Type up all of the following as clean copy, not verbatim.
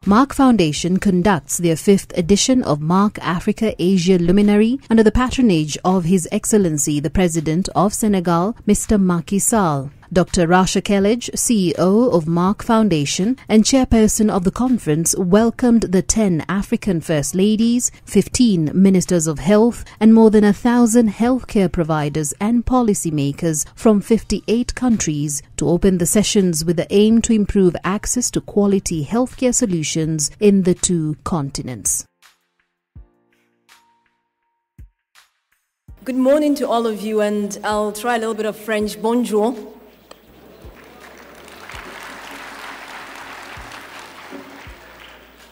Merck Foundation conducts their 5th edition of Merck Africa Asia Luminary under the patronage of His Excellency the President of Senegal, Mr. MACKY SALL. Dr. Rasha Kellage, CEO of Merck Foundation and chairperson of the conference, welcomed the 10 African First Ladies, 15 Ministers of Health, and more than 1,000 healthcare providers and policymakers from 58 countries to open the sessions with the aim to improve access to quality healthcare solutions in the 2 continents. Good morning to all of you, and I'll try a little bit of French. Bonjour.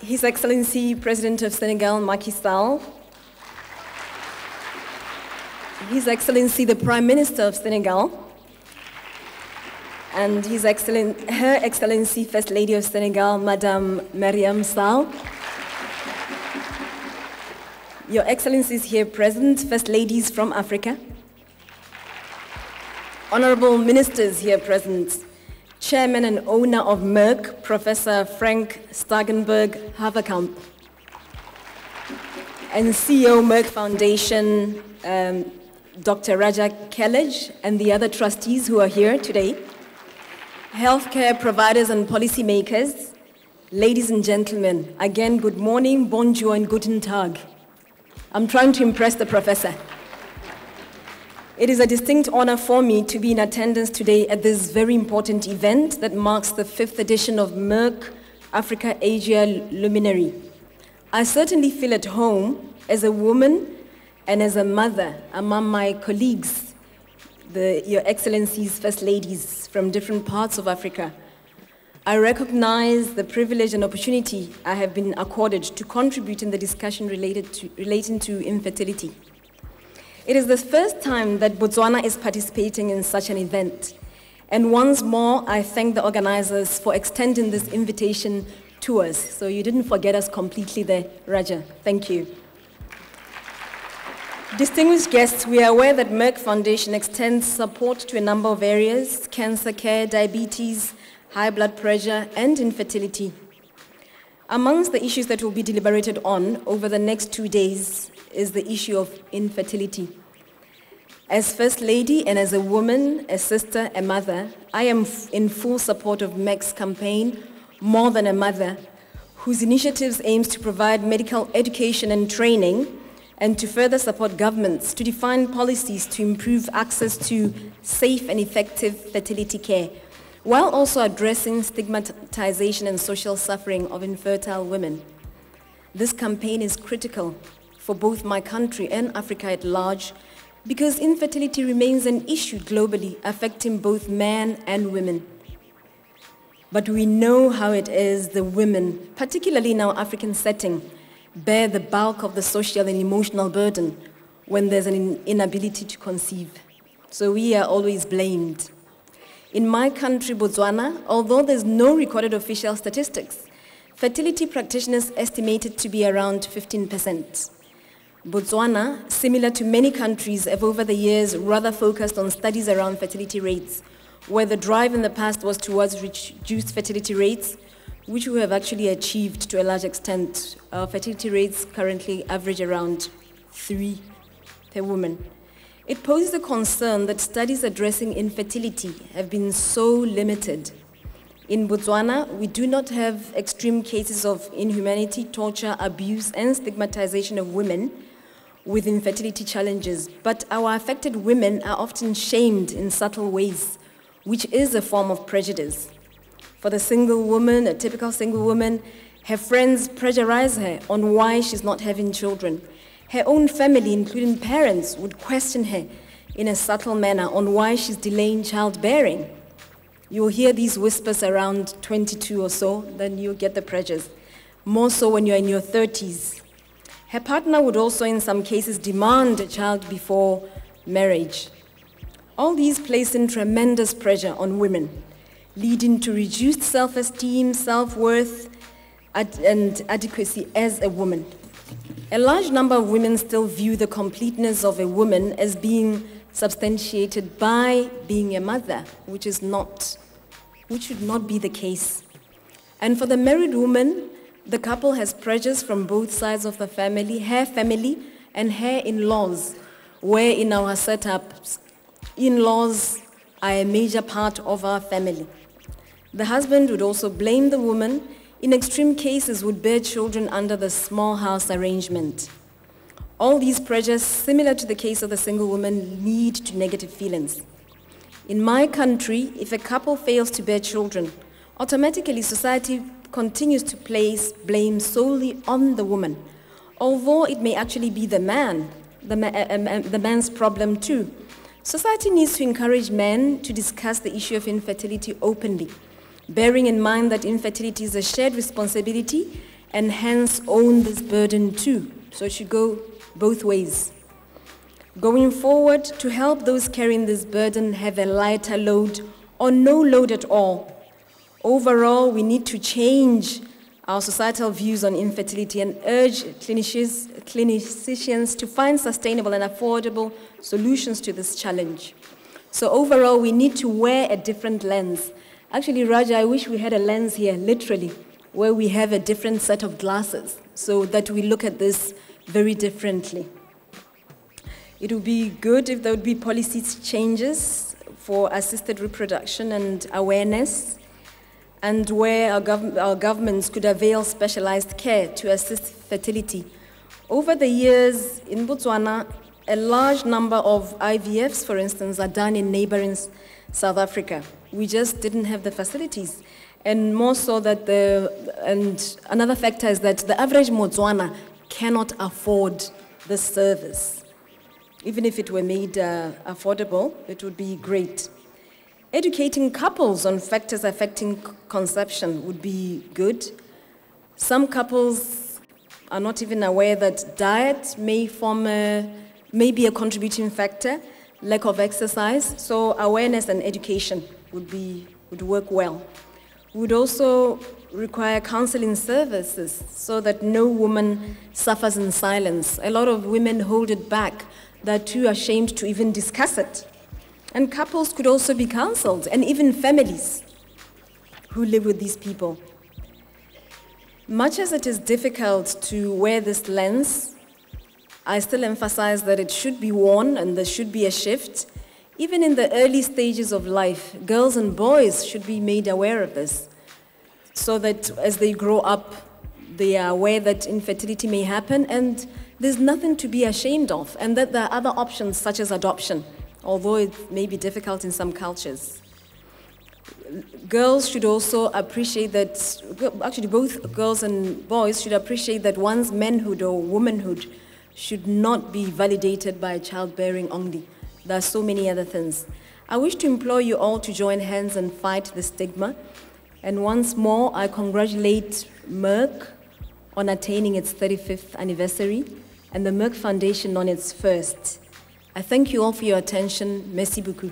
His Excellency President of Senegal, MACKY SALL. His Excellency the Prime Minister of Senegal. And Her Excellency First Lady of Senegal, Madame Mariam Sall. Your Excellencies here present, First Ladies from Africa. Honorable Ministers here present. Chairman and owner of Merck, Professor Frank Starkenberg-Haverkamp, and CEO Merck Foundation, Dr. Rasha Kellage, and the other trustees who are here today, healthcare providers and policymakers, ladies and gentlemen, again, good morning, bonjour, and guten Tag. I'm trying to impress the professor. It is a distinct honor for me to be in attendance today at this very important event that marks the 5th edition of Merck Africa Asia Luminary. I certainly feel at home as a woman and as a mother among my colleagues, Your Excellencies, First Ladies from different parts of Africa. I recognize the privilege and opportunity I have been accorded to contribute in the discussion relating to infertility. It is the first time that Botswana is participating in such an event. And once more, I thank the organizers for extending this invitation to us. So you didn't forget us completely there, Raja. Thank you. Distinguished guests, we are aware that Merck Foundation extends support to a number of areas: cancer care, diabetes, high blood pressure, and infertility. Amongst the issues that will be deliberated on over the next 2 days is the issue of infertility. As First Lady and as a woman, a sister, a mother, I am in full support of Merck's campaign, More Than a Mother, whose initiatives aims to provide medical education and training and to further support governments to define policies to improve access to safe and effective fertility care, while also addressing stigmatization and social suffering of infertile women. This campaign is critical for both my country and Africa at large, because infertility remains an issue globally affecting both men and women. But we know how it is the women, particularly in our African setting, bear the bulk of the social and emotional burden when there's an inability to conceive. So we are always blamed. In my country, Botswana, although there's no recorded official statistics, fertility practitioners estimated to be around 15%. Botswana, similar to many countries, have over the years rather focused on studies around fertility rates, where the drive in the past was towards reduced fertility rates, which we have actually achieved to a large extent. Our fertility rates currently average around 3 per woman. It poses a concern that studies addressing infertility have been so limited. In Botswana, we do not have extreme cases of inhumanity, torture, abuse, and stigmatization of women with infertility challenges, but our affected women are often shamed in subtle ways, which is a form of prejudice. For the single woman, a typical single woman, her friends pressurize her on why she's not having children. Her own family, including parents, would question her in a subtle manner on why she's delaying childbearing. You'll hear these whispers around 22 or so, then you'll get the pressures. More so when you're in your 30s. Her partner would also, in some cases, demand a child before marriage. All these place in tremendous pressure on women, leading to reduced self-esteem, self-worth, and adequacy as a woman. A large number of women still view the completeness of a woman as being substantiated by being a mother, which should not be the case. And for the married woman, The couple has pressures from both sides of the family, her family and her in-laws, where in our setups, in-laws are a major part of our family. The husband would also blame the woman, in extreme cases would bear children under the small house arrangement. All these pressures, similar to the case of the single woman, lead to negative feelings. In my country, if a couple fails to bear children, automatically society continues to place blame solely on the woman, although it may actually be the man's problem too. Society needs to encourage men to discuss the issue of infertility openly, bearing in mind that infertility is a shared responsibility and hence own this burden too. So it should go both ways. Going forward, to help those carrying this burden have a lighter load or no load at all. Overall, we need to change our societal views on infertility and urge clinicians to find sustainable and affordable solutions to this challenge. So overall, we need to wear a different lens. Actually, Raja, I wish we had a lens here, literally, where we have a different set of glasses so that we look at this very differently. It would be good if there would be policy changes for assisted reproduction and awareness, and where our governments could avail specialized care to assist fertility. Over the years, in Botswana, a large number of IVFs, for instance, are done in neighboring South Africa. We just didn't have the facilities. And more so that another factor is that the average Botswana cannot afford this service. Even if it were made affordable, it would be great. Educating couples on factors affecting conception would be good. Some couples are not even aware that diet may be a contributing factor, lack of exercise, so awareness and education would work well. We would also require counseling services so that no woman suffers in silence. A lot of women hold it back. They're too ashamed to even discuss it. And couples could also be counseled, and even families who live with these people. Much as it is difficult to wear this lens, I still emphasize that it should be worn and there should be a shift. Even in the early stages of life, girls and boys should be made aware of this, so that as they grow up, they are aware that infertility may happen and there's nothing to be ashamed of, and that there are other options such as adoption, although it may be difficult in some cultures. Girls should also appreciate that, actually both girls and boys should appreciate that one's manhood or womanhood should not be validated by childbearing only. There are so many other things. I wish to implore you all to join hands and fight the stigma. And once more, I congratulate Merck on attaining its 35th anniversary and the Merck Foundation on its first. I thank you all for your attention. Merci beaucoup.